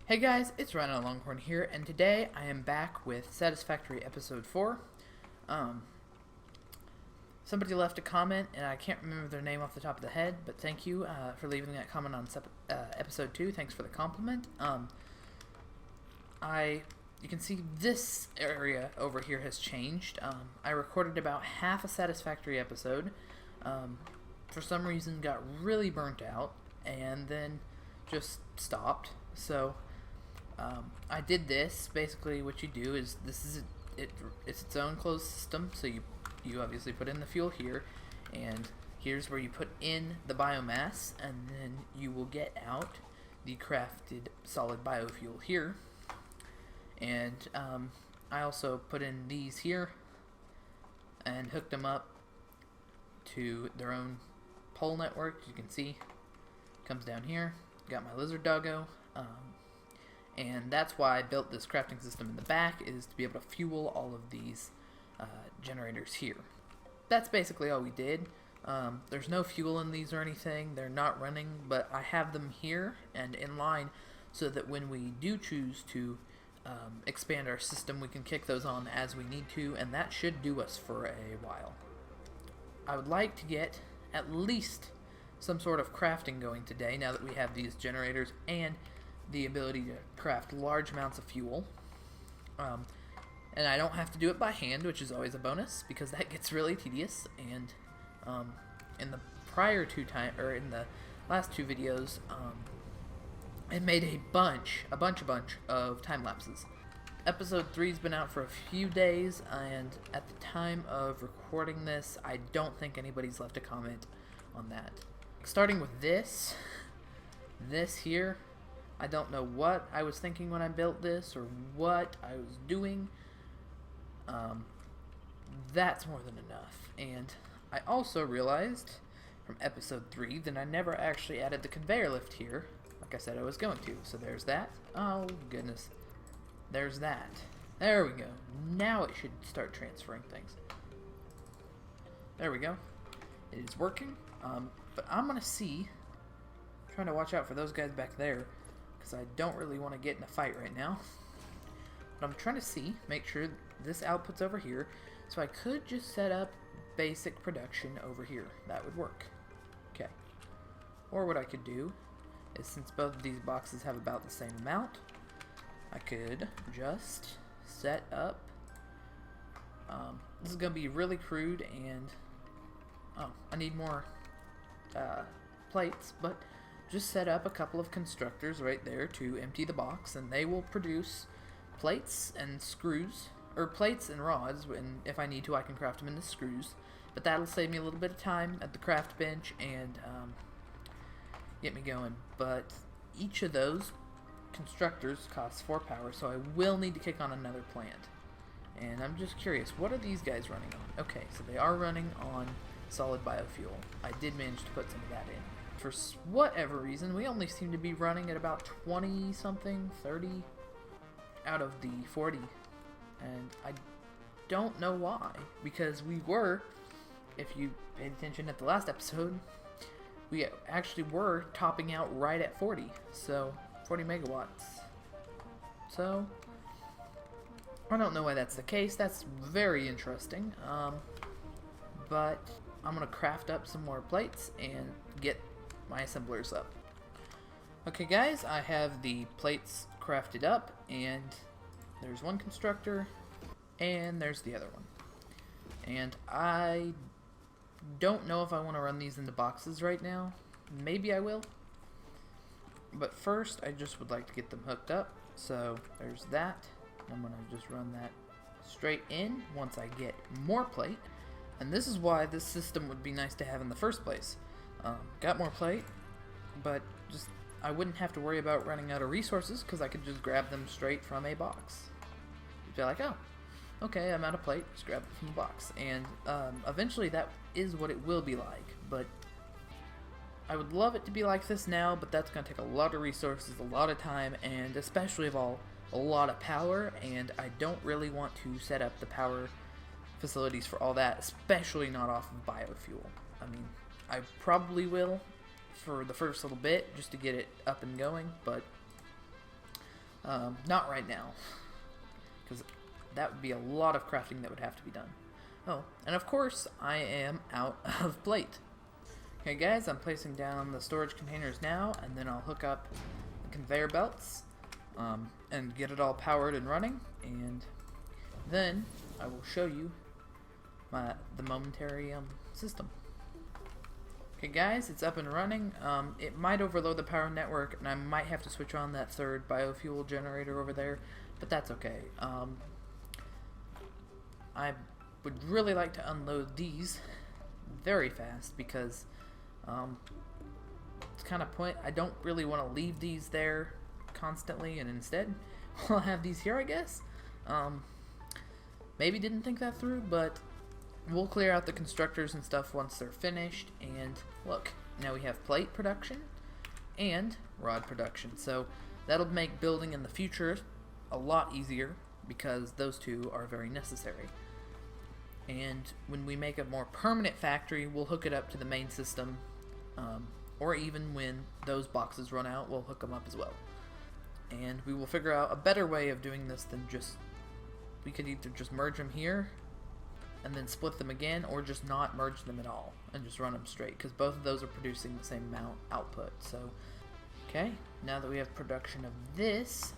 Hey guys, it's Ryan Longhorn here, and today I am back with Satisfactory Episode 4. Um, Somebody left a comment, and I can't remember their name off the top of the head, but thank you for leaving that comment on Episode 2. Thanks for the compliment. You can see this area over here has changed. I recorded about half a Satisfactory episode. For some reason got really burnt out, and then just stopped. So I did this. Basically what you do is it's its own closed system, so you obviously put in the fuel here, and here's where you put in the biomass, and then you will get out the crafted solid biofuel here. And I also put in these here and hooked them up to their own pole network. You can see comes down here. Got my lizard doggo. And that's why I built this crafting system in the back, is to be able to fuel all of these generators here. That's basically all we did. There's no fuel in these or anything. They're not running, but I have them here and in line so that when we do choose to expand our system, we can kick those on as we need to, and that should do us for a while. I would like to get at least some sort of crafting going today, now that we have these generators and the ability to craft large amounts of fuel. And I don't have to do it by hand, which is always a bonus, because that gets really tedious. And in the in the last two videos, I made a bunch of time lapses. Episode 3's been out for a few days, and at the time of recording this, I don't think anybody's left a comment on that. Starting with this here, I don't know what I was thinking when I built this or what I was doing. That's more than enough. And I also realized from episode 3 that I never actually added the conveyor lift here, like I said I was going to. So there's that. Oh goodness. There's that. There we go. Now it should start transferring things. There we go. It is working. But I'm gonna trying to watch out for those guys back there, because I don't really want to get in a fight right now. But I'm trying to make sure this output's over here, so I could just set up basic production over here. That would work. Okay. Or what I could do is, since both of these boxes have about the same amount, I could just set up, this is going to be really crude, and I need more plates, but just set up a couple of constructors right there to empty the box, and they will produce plates and screws, or plates and rods, and if I need to I can craft them into screws, but that'll save me a little bit of time at the craft bench and get me going. But each of those constructors costs 4 power, so I will need to kick on another plant. And I'm just curious, what are these guys running on? Okay, so they are running on solid biofuel. I did manage to put some of that in. For whatever reason, we only seem to be running at about 20 something, 30 out of the 40. And I don't know why, because we were, if you paid attention at the last episode, we actually were topping out right at 40. So 40 megawatts. So I don't know why that's the case. That's very interesting. But I'm gonna craft up some more plates and get my assemblers up. Okay guys, I have the plates crafted up, and there's one constructor and there's the other one. And I don't know if I want to run these into boxes right now. Maybe I will. But first, I just would like to get them hooked up. So there's that. I'm going to just run that straight in once I get more plate. And this is why this system would be nice to have in the first place. Got more plate, but just I wouldn't have to worry about running out of resources, because I could just grab them straight from a box. You'd be like, oh, okay, I'm out of plate, just grab it from the box. And eventually that is what it will be like, but I would love it to be like this now, but that's going to take a lot of resources, a lot of time, and especially of all, a lot of power, and I don't really want to set up the power facilities for all that, especially not off of biofuel. I mean, I probably will for the first little bit, just to get it up and going, but Not right now, because that would be a lot of crafting that would have to be done. Oh, and of course, I am out of plate. Okay guys, I'm placing down the storage containers now, and then I'll hook up the conveyor belts, and get it all powered and running, and then I will show you the momentary system. Okay guys, it's up and running. It might overload the power network, and I might have to switch on that third biofuel generator over there, but that's okay. I would really like to unload these very fast because it's kind of I don't really want to leave these there constantly, and instead we'll have these here, I guess. Maybe didn't think that through, but we'll clear out the constructors and stuff once they're finished. And look, now we have plate production and rod production, so that'll make building in the future a lot easier because those two are very necessary. And when we make a more permanent factory, we'll hook it up to the main system, or even when those boxes run out, we'll hook them up as well. And we will figure out a better way of doing this than just, we could either just merge them here and then split them again, or just not merge them at all and just run them straight, because both of those are producing the same amount output. So, okay, now that we have production of this,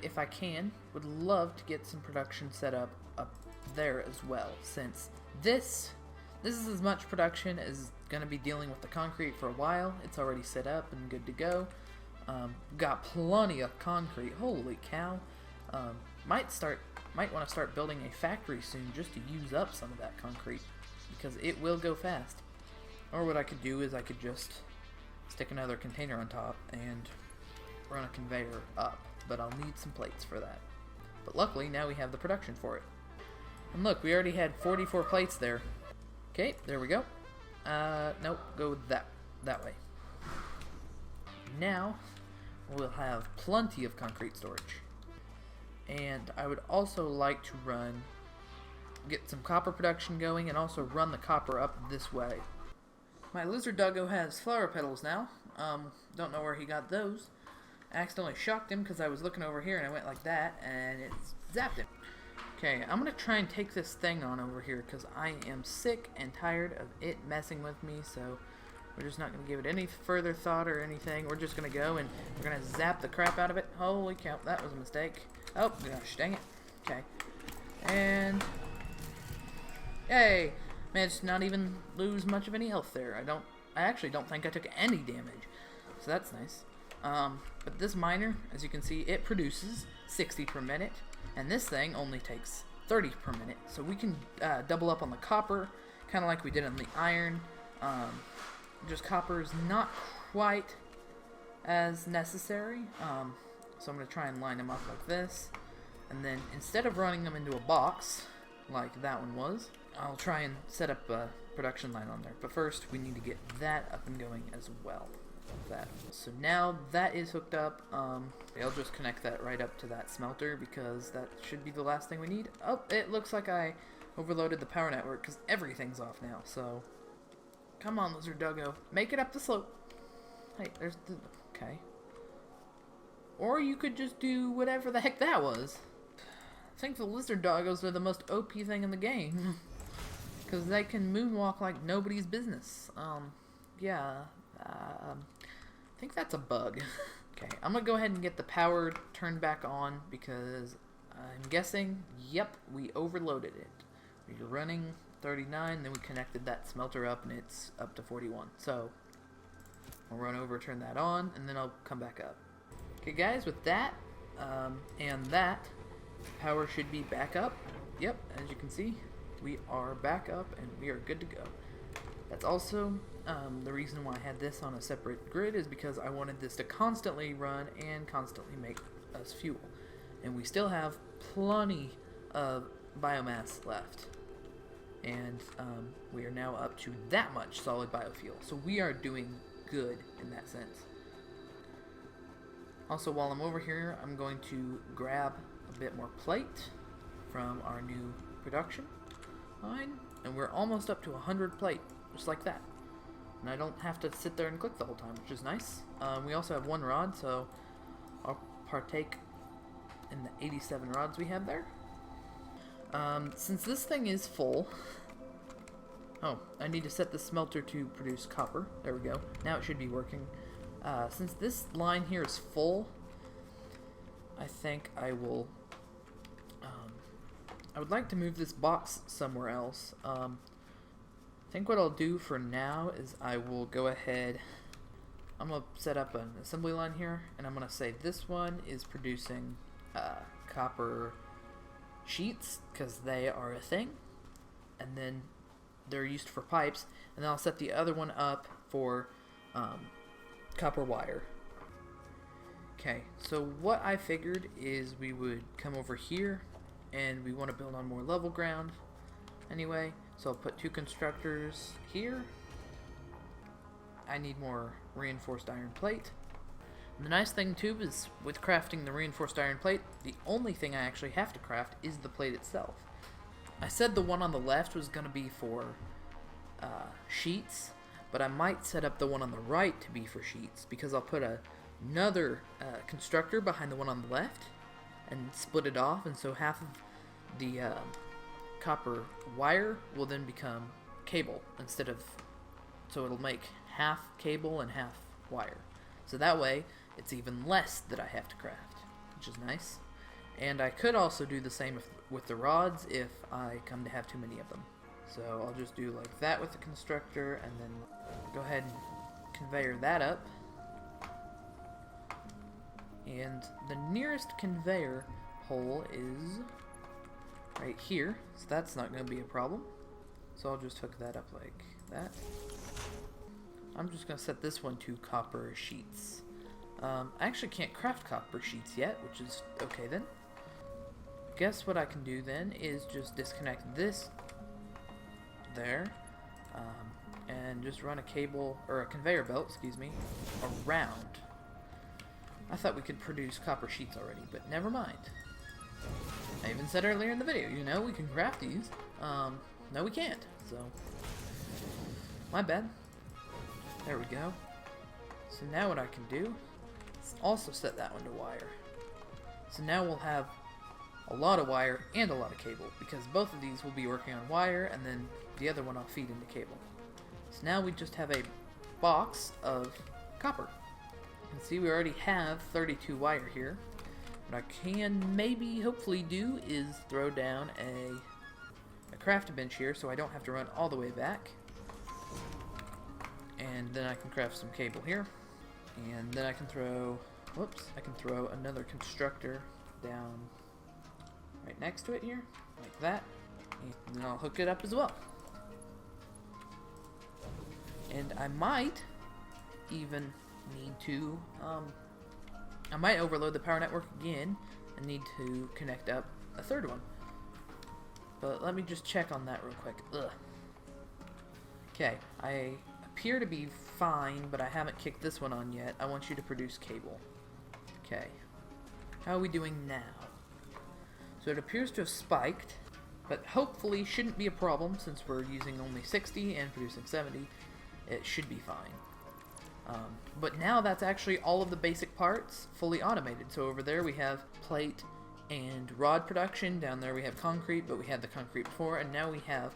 if I can, would love to get some production set up there as well, since this is as much production as going to be dealing with the concrete for a while. It's already set up and good to go. Got plenty of concrete. Holy cow! Might want to start building a factory soon just to use up some of that concrete, because it will go fast. Or what I could do is I could just stick another container on top and run a conveyor up, but I'll need some plates for that. But luckily now we have the production for it. And look, we already had 44 plates there. Okay, there we go. Nope, go that way. Now we'll have plenty of concrete storage. And I would also like to get some copper production going, and also run the copper up this way. My lizard doggo has flower petals now. Don't know where he got those. I accidentally shocked him because I was looking over here and I went like that and it zapped him. Okay, I'm going to try and take this thing on over here because I am sick and tired of it messing with me, so we're just not going to give it any further thought or anything. We're just going to go and we're going to zap the crap out of it. Holy cow, that was a mistake. Oh, gosh, dang it. Okay. And yay! Managed to not even lose much of any health there. I actually don't think I took any damage, so that's nice. But this miner, as you can see, it produces 60 per minute, and this thing only takes 30 per minute. So we can double up on the copper, kind of like we did on the iron. Just copper is not quite as necessary. So I'm going to try and line them up like this. And then instead of running them into a box, like that one was, I'll try and set up a production line on there. But first, we need to get that up and going as well. That. So now that is hooked up, I'll just connect that right up to that smelter because that should be the last thing we need. Oh, it looks like I overloaded the power network because everything's off now. So come on, lizard doggo, make it up the slope. Hey, there's the... okay. Or you could just do whatever the heck that was. I think the lizard doggos are the most OP thing in the game. Because they can moonwalk like nobody's business. Yeah. I think that's a bug. Okay, I'm going to go ahead and get the power turned back on because I'm guessing, yep, we overloaded it. We were running 39, then we connected that smelter up and it's up to 41. So, I'll run over, turn that on, and then I'll come back up. Okay guys, with that, and that, power should be back up. Yep, as you can see, we are back up and we are good to go. That's also the reason why I had this on a separate grid is because I wanted this to constantly run and constantly make us fuel. And we still have plenty of biomass left. And we are now up to that much solid biofuel. So we are doing good in that sense. Also, while I'm over here, I'm going to grab a bit more plate from our new production line. And we're almost up to 100 plate, just like that. And I don't have to sit there and click the whole time, which is nice. We also have one rod, so I'll partake in the 87 rods we have there. Since this thing is full... Oh, I need to set the smelter to produce copper. There we go. Now it should be working. Since this line here is full, I think I will... I would like to move this box somewhere else. I think what I'll do for now is I will go ahead... I'm going to set up an assembly line here, and I'm going to say this one is producing copper sheets, because they are a thing, and then they're used for pipes, and then I'll set the other one up for copper wire. Okay, so what I figured is we would come over here, and we want to build on more level ground anyway, so I'll put 2 constructors here. I need more reinforced iron plate. And the nice thing too is with crafting the reinforced iron plate, the only thing I actually have to craft is the plate itself. I said the one on the left was going to be for sheets, but I might set up the one on the right to be for sheets, because I'll put another constructor behind the one on the left and split it off, and so half of the copper wire will then become cable instead of... So it'll make half cable and half wire. So that way, it's even less that I have to craft, which is nice. And I could also do the same with the rods if I come to have too many of them. So I'll just do like that with the constructor, and then go ahead and conveyor that up. And the nearest conveyor hole is right here, so that's not going to be a problem. So I'll just hook that up like that. I'm just going to set this one to copper sheets. I actually can't craft copper sheets yet, which is okay then. Guess what I can do then is just disconnect this there, and just run a cable, or a conveyor belt, excuse me, around. I thought we could produce copper sheets already, but never mind. I even said earlier in the video, you know, we can craft these. No we can't, so my bad. There we go. So now what I can do is also set that one to wire. So now we'll have a lot of wire and a lot of cable, because both of these will be working on wire, and then the other one I'll feed into cable. So now we just have a box of copper. You can see we already have 32 wire here. What I can maybe hopefully do is throw down a craft bench here, so I don't have to run all the way back. And then I can craft some cable here. And then I can throw, whoops, I can throw another constructor down right next to it here, like that. And then I'll hook it up as well. And I might even need to, I might overload the power network again and need to connect up a third one. But let me just check on that real quick. Ugh. Okay, I appear to be fine, but I haven't kicked this one on yet. I want you to produce cable. Okay. How are we doing now? So it appears to have spiked, but hopefully shouldn't be a problem since we're using only 60 and producing 70. It should be fine. But now that's actually all of the basic parts fully automated. So over there we have plate and rod production. Down there we have concrete, but we had the concrete before, and now we have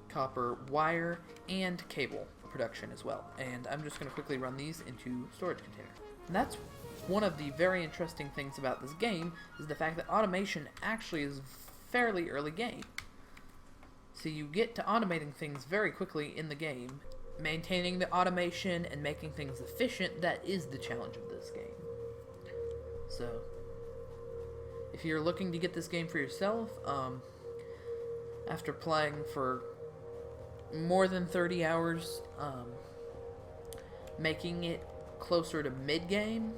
copper wire and cable production as well. And I'm just going to quickly run these into storage container. And that's one of the very interesting things about this game, is the fact that automation actually is fairly early game. So you get to automating things very quickly in the game. Maintaining the automation and making things efficient, that is the challenge of this game. So, if you're looking to get this game for yourself, after playing for more than 30 hours, making it closer to mid-game,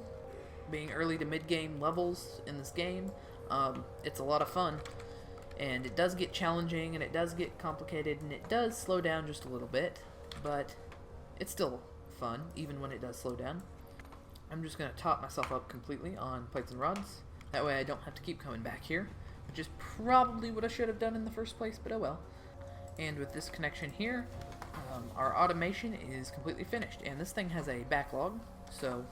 being early to mid-game levels in this game, it's a lot of fun. And it does get challenging, and it does get complicated, and it does slow down just a little bit. But it's still fun, even when it does slow down. I'm just going to top myself up completely on plates and rods. That way I don't have to keep coming back here, which is probably what I should have done in the first place, but oh well. And with this connection here, our automation is completely finished, and this thing has a backlog, so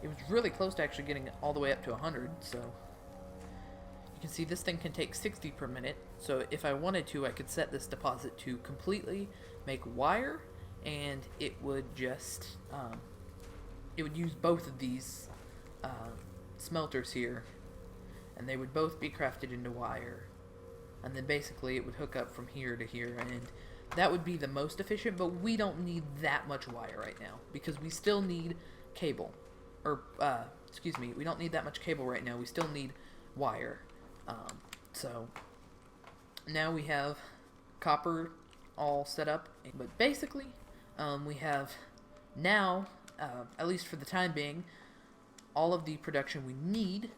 it was really close to actually getting it all the way up to 100, so you can see this thing can take 60 per minute, so if I wanted to, I could set this deposit to completely make wire, and it would just, it would use both of these smelters here, and they would both be crafted into wire, and then basically it would hook up from here to here, and that would be the most efficient, but we don't need that much wire right now, because we still need cable. Or, excuse me, we don't need that much cable right now, we still need wire. So, now we have copper all set up, but basically, we have now, at least for the time being, all of the production we need,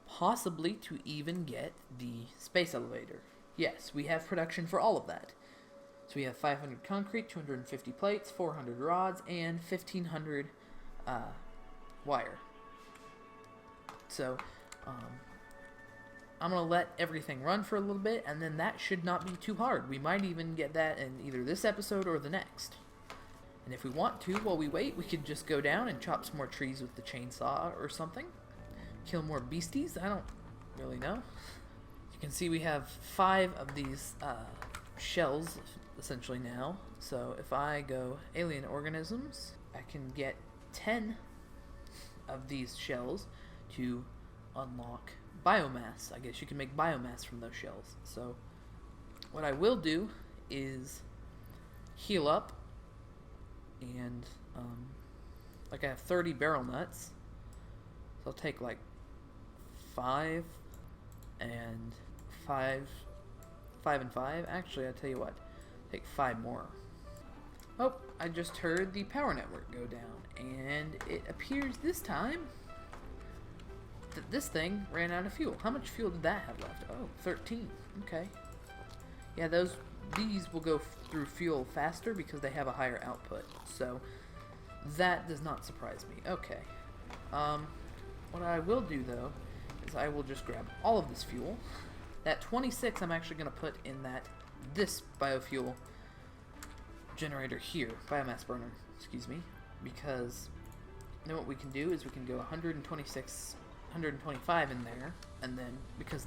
possibly to even get the space elevator. Yes, we have production for all of that. So we have 500 concrete, 250 plates, 400 rods, and 1,500 wire. So, I'm going to let everything run for a little bit, and then that should not be too hard. We might even get that in either this episode or the next. And if we want to, while we wait, we could just go down and chop some more trees with the chainsaw or something. Kill more beasties? I don't really know. You can see we have 5 of these shells, essentially, now. So if I go alien organisms, I can get 10 of these shells to unlock biomass. I guess you can make biomass from those shells. So what I will do is heal up, and like I have 30 barrel nuts, so I'll take like 5 and 5 and 5. Actually, I'll tell you what, take 5 more. Oh, I just heard the power network go down, and it appears this time that this thing ran out of fuel. How much fuel did that have left? Oh, 13. Okay. Yeah, these will go through fuel faster because they have a higher output. So that does not surprise me. Okay. What I will do though is I will just grab all of this fuel. That 26 I'm actually going to put in this biofuel generator here, biomass burner, excuse me, because then what we can do is we can go 125 in there, and then because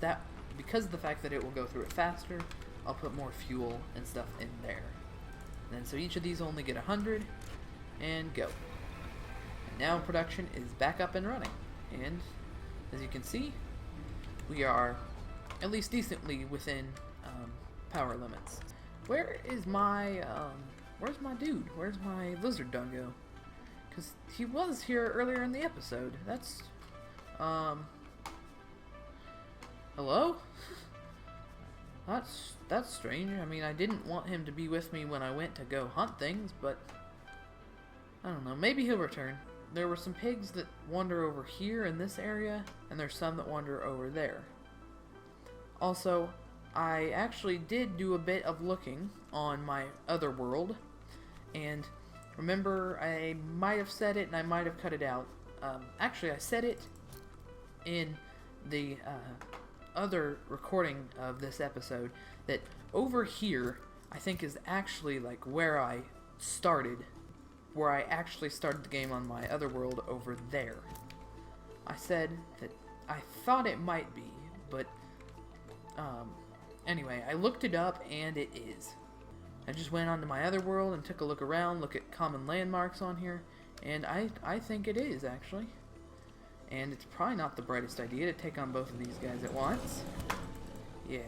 of the fact that it will go through it faster, I'll put more fuel and stuff in there. And then so each of these only get 100, and go. And now production is back up and running, and as you can see, we are at least decently within power limits. Where is my where's my dude? Where's my lizard dungo? Because he was here earlier in the episode. That's hello? That's strange. I mean, I didn't want him to be with me when I went to go hunt things, but I don't know. Maybe he'll return. There were some pigs that wander over here in this area, and there's some that wander over there. Also, I actually did do a bit of looking on my other world, and remember, I might have said it and I might have cut it out. Actually, I said it in the other recording of this episode that over here I think is actually like where I actually started the game on my other world over there. I said that I thought it might be, but anyway, I looked it up and it is. I just went onto my other world and took a look around, look at common landmarks on here, and I think it is actually. And it's probably not the brightest idea to take on both of these guys at once. Yeah,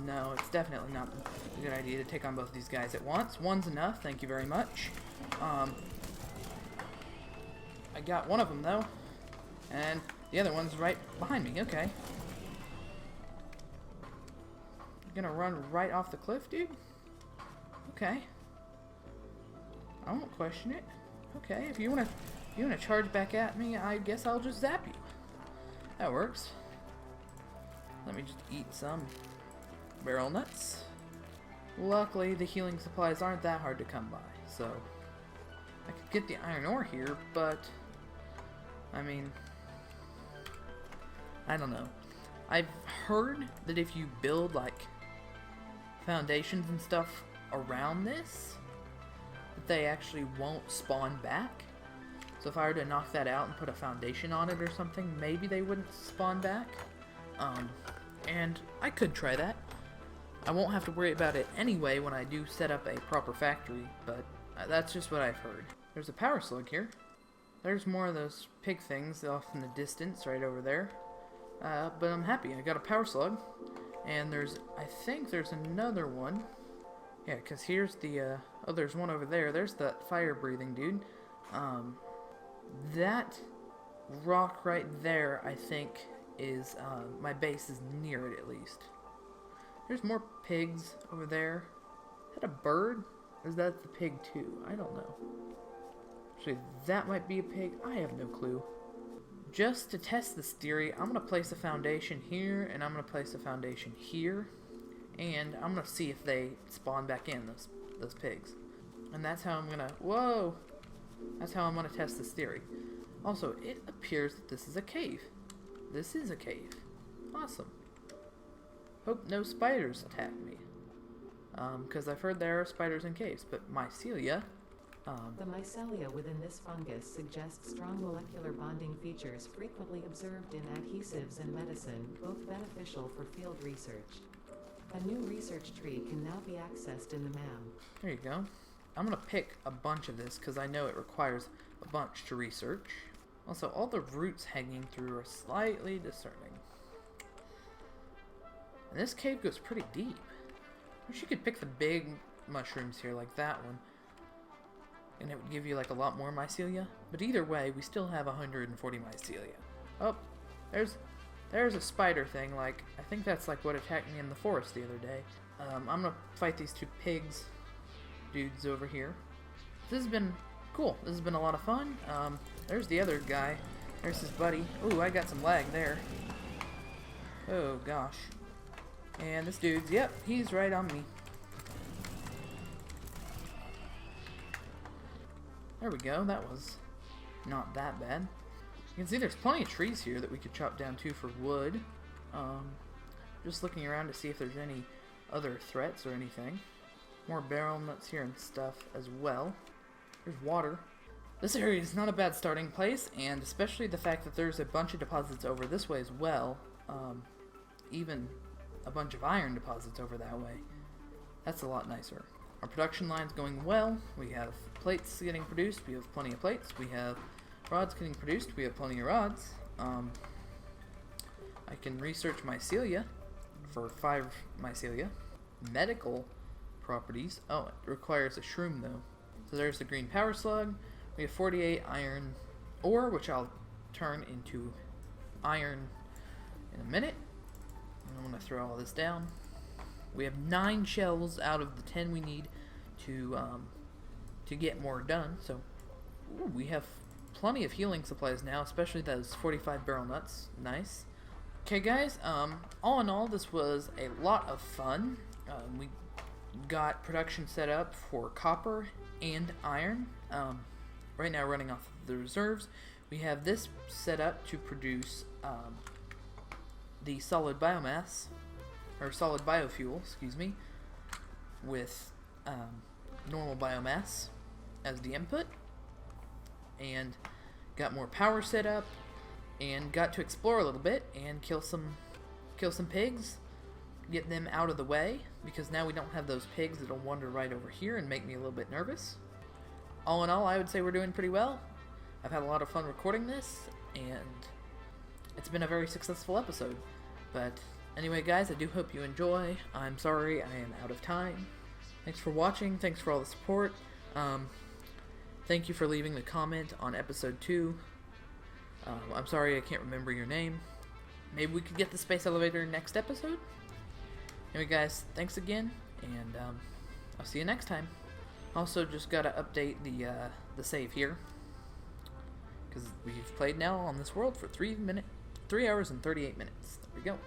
no, it's definitely not a good idea to take on both of these guys at once. One's enough, thank you very much. I got one of them, though. And the other one's right behind me, okay. You're gonna run right off the cliff, dude? Okay. I won't question it. Okay, if you wanna charge back at me, I guess I'll just zap you. That works. Let me just eat some barrel nuts. Luckily, the healing supplies aren't that hard to come by, so I could get the iron ore here, but I mean, I don't know. I've heard that if you build like foundations and stuff around this, that they actually won't spawn back. So if I were to knock that out and put a foundation on it or something, maybe they wouldn't spawn back. And I could try that. I won't have to worry about it anyway when I do set up a proper factory, but that's just what I've heard. There's a power slug here. There's more of those pig things off in the distance right over there. But I'm happy. I got a power slug. And I think there's another one. Yeah, because here's the, oh, there's one over there. There's that fire-breathing dude. That rock right there, I think, is, my base is near it at least. There's more pigs over there. Is that a bird? Or is that the pig too? I don't know. Actually, that might be a pig. I have no clue. Just to test this theory, I'm going to place a foundation here, and I'm going to place a foundation here. And I'm going to see if they spawn back in, those pigs. And that's how I'm going to... Whoa! That's how I'm going to test this theory. Also, it appears that this is a cave. This is a cave. Awesome. Hope no spiders attack me. Because I've heard there are spiders in caves, but mycelia... The mycelia within this fungus suggests strong molecular bonding features frequently observed in adhesives and medicine, both beneficial for field research. A new research tree can now be accessed in the MAM. There you go. I'm going to pick a bunch of this because I know it requires a bunch to research. Also, all the roots hanging through are slightly discerning. And this cave goes pretty deep. I wish you could pick the big mushrooms here like that one. And it would give you like a lot more mycelia. But either way, we still have 140 mycelia. Oh, there's a spider thing. Like, I think that's like what attacked me in the forest the other day. I'm gonna fight these two pigs dudes over here. This has been cool. This has been a lot of fun. There's the other guy. There's his buddy. Ooh, I got some lag there. Oh gosh. And this dude's, yep, he's right on me. There we go, that was not that bad. You can see there's plenty of trees here that we could chop down too for wood. Just looking around to see if there's any other threats or anything. More barrel nuts here and stuff as well. There's water. This area is not a bad starting place, and especially the fact that there's a bunch of deposits over this way as well. Even a bunch of iron deposits over that way. That's a lot nicer. Our production line's going well. We have plates getting produced. We have plenty of plates. We have rods getting produced. We have plenty of rods. I can research mycelia for 5 mycelia. Medical properties. Oh, it requires a shroom though. So there's the green power slug. We have 48 iron ore, which I'll turn into iron in a minute. I'm going to throw all this down. We have 9 shells out of the 10 we need to get more done. So ooh, we have plenty of healing supplies now, especially those 45 barrel nuts. Nice. Okay, guys. All in all, this was a lot of fun. We got production set up for copper and iron. Right now, running off of the reserves. We have this set up to produce the solid biomass. Or solid biofuel, excuse me, with normal biomass as the input, and got more power set up, and got to explore a little bit and kill some pigs, get them out of the way, because now we don't have those pigs that'll wander right over here and make me a little bit nervous. All in all, I would say we're doing pretty well. I've had a lot of fun recording this, and it's been a very successful episode, but anyway, guys, I do hope you enjoy. I'm sorry I am out of time. Thanks for watching. Thanks for all the support. Thank you for leaving the comment on episode 2. I'm sorry I can't remember your name. Maybe we could get the space elevator next episode? Anyway, guys, thanks again, and I'll see you next time. Also, just gotta update the save here, because we've played now on this world for 3 hours and 38 minutes. There we go.